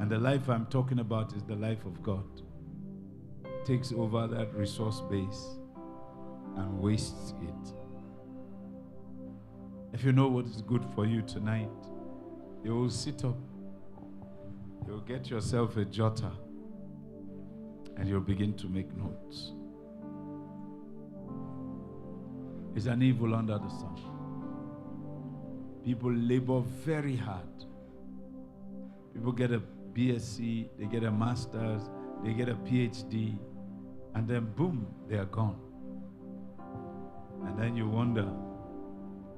And the life I'm talking about is the life of God. Takes over that resource base and wastes it. If you know what is good for you tonight, you will sit up, you'll get yourself a jotter, and you'll begin to make notes. It's an evil under the sun. People labor very hard. People get a BSc, they get a master's, they get a PhD, and then boom, they are gone. And then you wonder,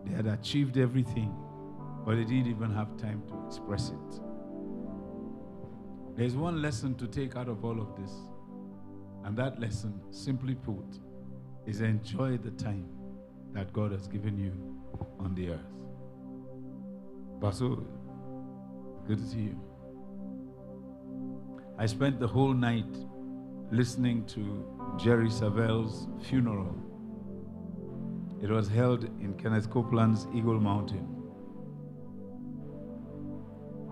they had achieved everything, but they didn't even have time to express it. There's one lesson to take out of all of this, and that lesson, simply put, is enjoy the time that God has given you on the earth. Basu, good to see you. I spent the whole night listening to Jerry Savelle's funeral. It was held in Kenneth Copeland's Eagle Mountain.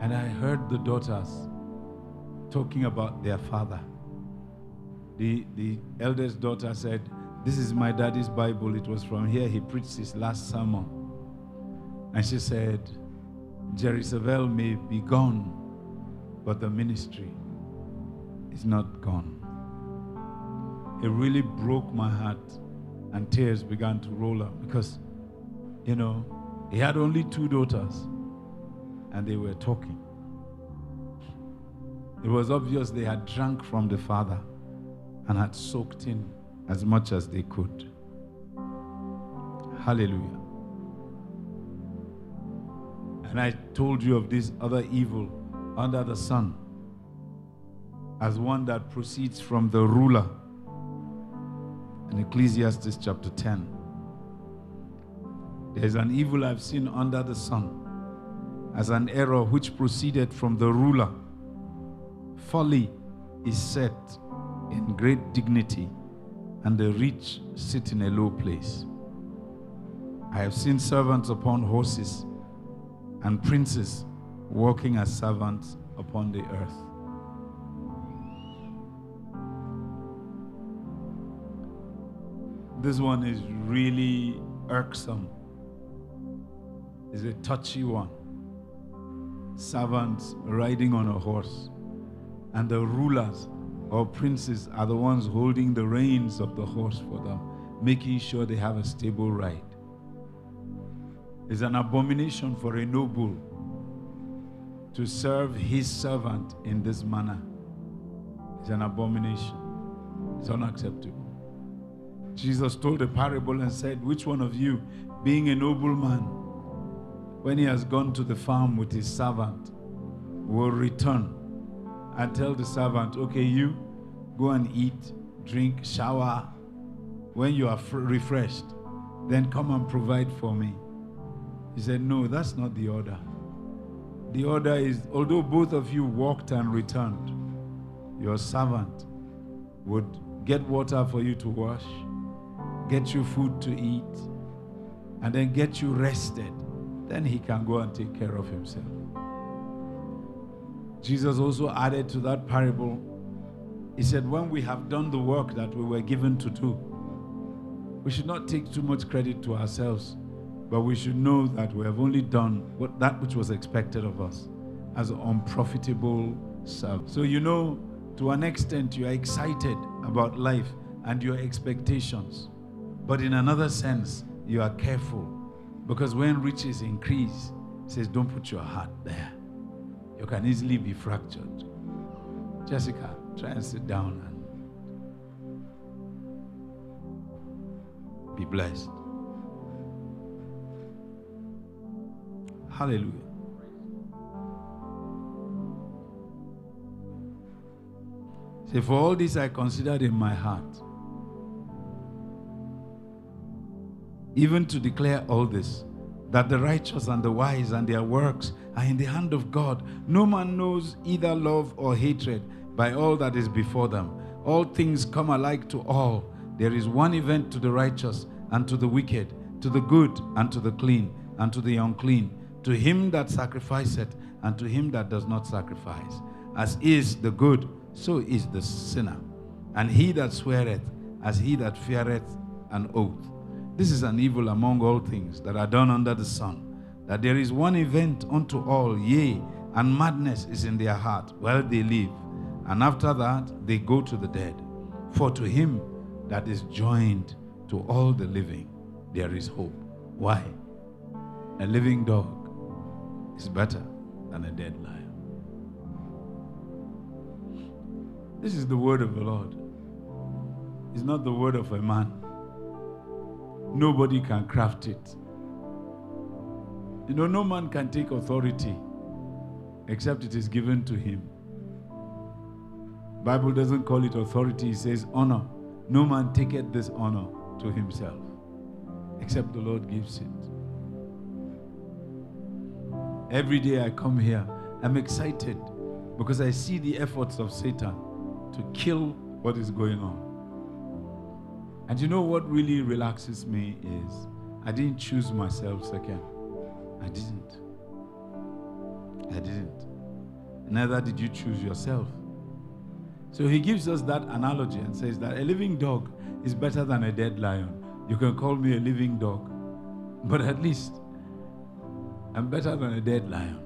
And I heard the daughters talking about their father. The eldest daughter said, "This is my daddy's Bible. It was from here he preached his last sermon." And she said, "Jerry Savelle may be gone, but the ministry is not gone." It really broke my heart, and tears began to roll out because, he had only 2 daughters, and they were talking. It was obvious they had drank from the father and had soaked in as much as they could. Hallelujah. And I told you of this other evil under the sun as one that proceeds from the ruler in Ecclesiastes chapter 10. There is an evil I've seen under the sun as an error which proceeded from the ruler. Folly is set in great dignity, and the rich sit in a low place. I have seen servants upon horses and princes walking as servants upon the earth. This one is really irksome. It's a touchy one. Servants riding on a horse, and the rulers or princes are the ones holding the reins of the horse for them, making sure they have a stable ride. It's an abomination for a noble to serve his servant in this manner. It's an abomination. It's unacceptable. Jesus told a parable and said, "Which one of you, being a nobleman, when he has gone to the farm with his servant, will return and tell the servant, 'Okay, you go and eat, drink, shower. When you are refreshed, then come and provide for me'?" He said, "No, that's not the order. The order is, although both of you walked and returned, your servant would get water for you to wash, get you food to eat, and then get you rested. Then he can go and take care of himself." Jesus also added to that parable, he said, when we have done the work that we were given to do, we should not take too much credit to ourselves, but we should know that we have only done that which was expected of us as unprofitable service. So to an extent, you are excited about life and your expectations. But in another sense, you are careful, because when riches increase, it says, don't put your heart there. You can easily be fractured. Jessica, try and sit down and be blessed. Hallelujah. Say, for all this I considered in my heart, even to declare all this, that the righteous and the wise and their works are in the hand of God. No man knows either love or hatred by all that is before them. All things come alike to all. There is one event to the righteous and to the wicked, to the good and to the clean and to the unclean, to him that sacrificeth and to him that does not sacrifice. as is the good, so is the sinner. And he that sweareth, as he that feareth an oath. This is an evil among all things that are done under the sun, that there is one event unto all, yea, and madness is in their heart while they live, and after that they go to the dead. For to him that is joined to all the living, there is hope. Why? A living dog is better than a dead lion. This is the word of the Lord. It's not the word of a man. Nobody can craft it. You know, no man can take authority except it is given to him. Bible doesn't call it authority. It says honor. No man taketh this honor to himself except the Lord gives it. Every day I come here, I'm excited because I see the efforts of Satan to kill what is going on. And you know what really relaxes me is I didn't choose myself second. I didn't. Neither did you choose yourself. So he gives us that analogy and says that a living dog is better than a dead lion. You can call me a living dog, but at least I'm better than a dead lion.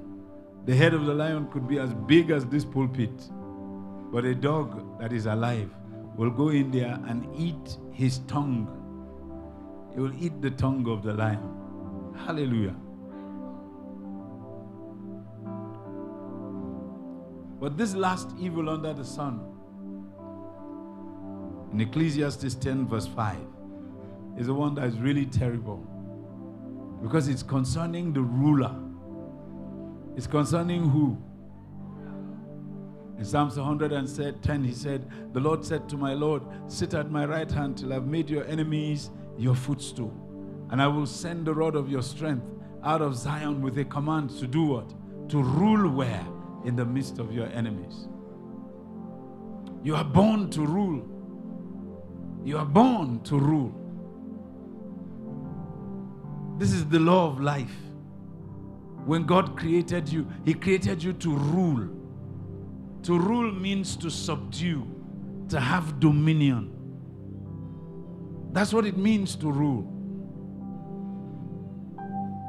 The head of the lion could be as big as this pulpit, but a dog that is alive will go in there and eat his tongue. He will eat the tongue of the lion. Hallelujah. But this last evil under the sun, in Ecclesiastes 10 verse 5, is the one that is really terrible. Because it's concerning the ruler. It's concerning who? In Psalms 110, he said, the Lord said to my Lord, sit at my right hand till I've made your enemies your footstool. And I will send the rod of your strength out of Zion with a command to do what? To rule where? In the midst of your enemies. You are born to rule. You are born to rule. This is the law of life. When God created you, He created you to rule. To rule means to subdue, to have dominion. That's what it means to rule.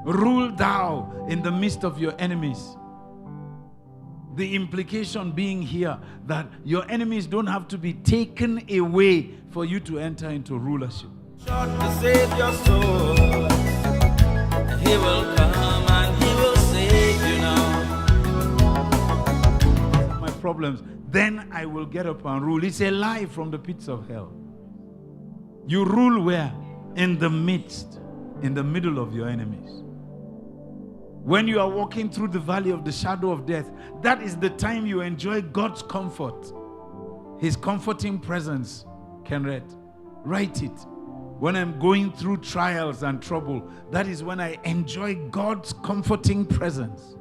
Rule thou in the midst of your enemies. The implication being here that your enemies don't have to be taken away for you to enter into rulership. To save your soul, He will come and He will save you now. My problems, then I will get up and rule. It's a lie from the pits of hell. You rule where? In the midst, in the middle of your enemies. When you are walking through the valley of the shadow of death, that is the time you enjoy God's comfort. His comforting presence. Kenred, write it. When I'm going through trials and trouble, that is when I enjoy God's comforting presence.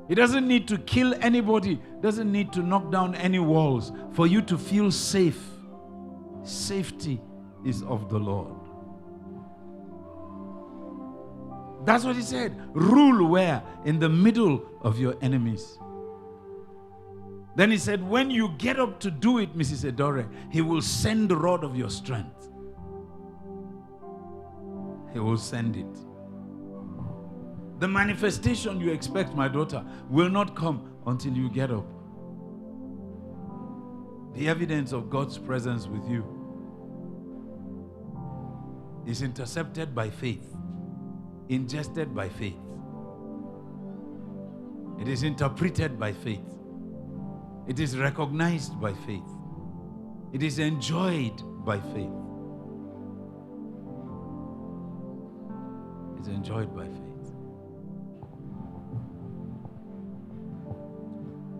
He doesn't need to kill anybody, doesn't need to knock down any walls for you to feel safe. Safety is of the Lord. That's what he said. Rule where? In the middle of your enemies. Then he said, when you get up to do it, Mrs. Edore, He will send the rod of your strength. He will send it. The manifestation you expect, my daughter, will not come until you get up. The evidence of God's presence with you is intercepted by faith. Ingested by faith. It is interpreted by faith. It is recognized by faith. It is enjoyed by faith. It's enjoyed by faith.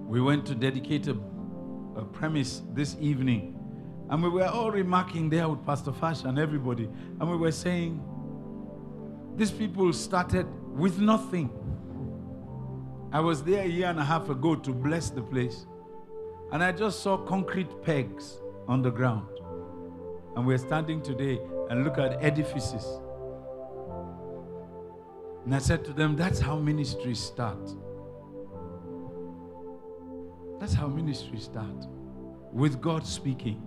We went to dedicate a premise this evening, and we were all remarking there with Pastor Fash and everybody, and we were saying, these people started with nothing. I was there a year and a half ago to bless the place, and I just saw concrete pegs on the ground. And we're standing today and look at edifices. And I said to them, that's how ministries start. That's how ministry starts. With God speaking.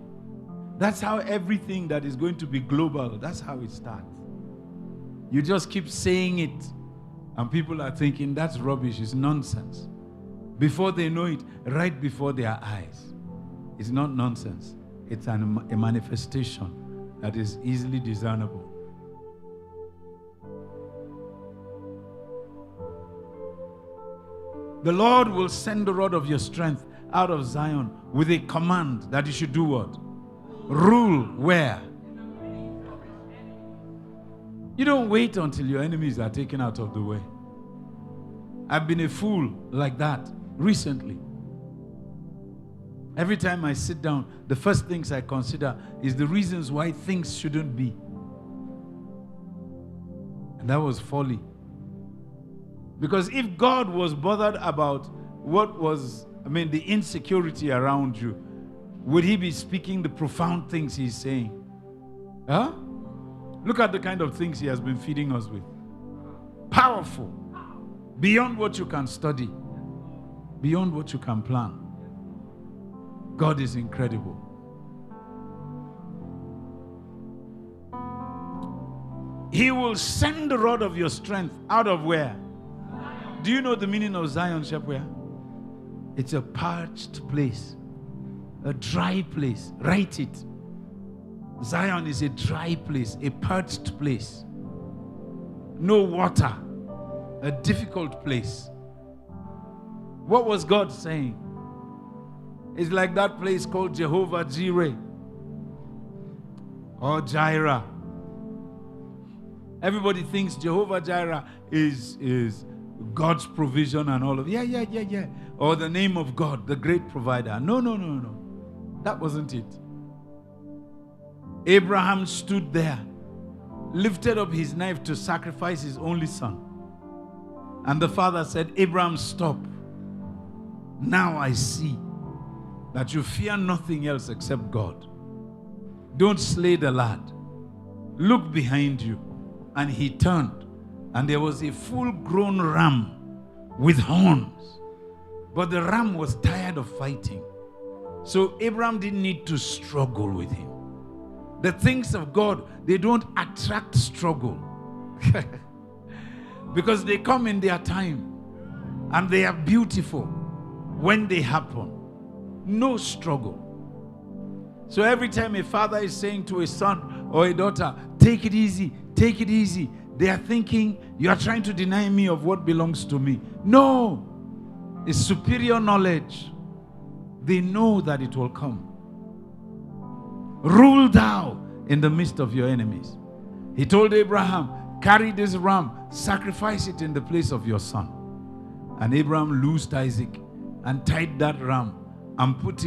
That's how everything that is going to be global, that's how it starts. You just keep saying it. And people are thinking, that's rubbish, it's nonsense. Before they know it, right before their eyes. It's not nonsense. It's a manifestation that is easily discernible. The Lord will send the rod of your strength out of Zion with a command that you should do what? Rule where? You don't wait until your enemies are taken out of the way. I've been a fool like that recently. Every time I sit down, the first things I consider is the reasons why things shouldn't be. And that was folly. Because if God was bothered about the insecurity around you, would he be speaking the profound things he's saying? Huh? Look at the kind of things he has been feeding us with. Powerful. Beyond what you can study. Beyond what you can plan. God is incredible. He will send the rod of your strength out of where? Do you know the meaning of Zion, Shepware? It's a parched place. A dry place. Write it. Zion is a dry place, a parched place. No water. A difficult place. What was God saying? It's like that place called Jehovah Jireh or Jireh. Everybody thinks Jehovah Jireh is God's provision and all of yeah. Or the name of God, the great provider. No. That wasn't it. Abraham stood there, lifted up his knife to sacrifice his only son. And the father said, Abraham, stop. Now I see that you fear nothing else except God. Don't slay the lad. Look behind you. And he turned, and there was a full-grown ram with horns. But the ram was tired of fighting. So Abraham didn't need to struggle with him. The things of God, they don't attract struggle. Because they come in their time. And they are beautiful when they happen. No struggle. So every time a father is saying to a son or a daughter, take it easy, take it easy, they are thinking, you are trying to deny me of what belongs to me. No. It's superior knowledge. They know that it will come. Rule thou in the midst of your enemies. He told Abraham, carry this ram, sacrifice it in the place of your son. And Abraham loosed Isaac and tied that ram and put him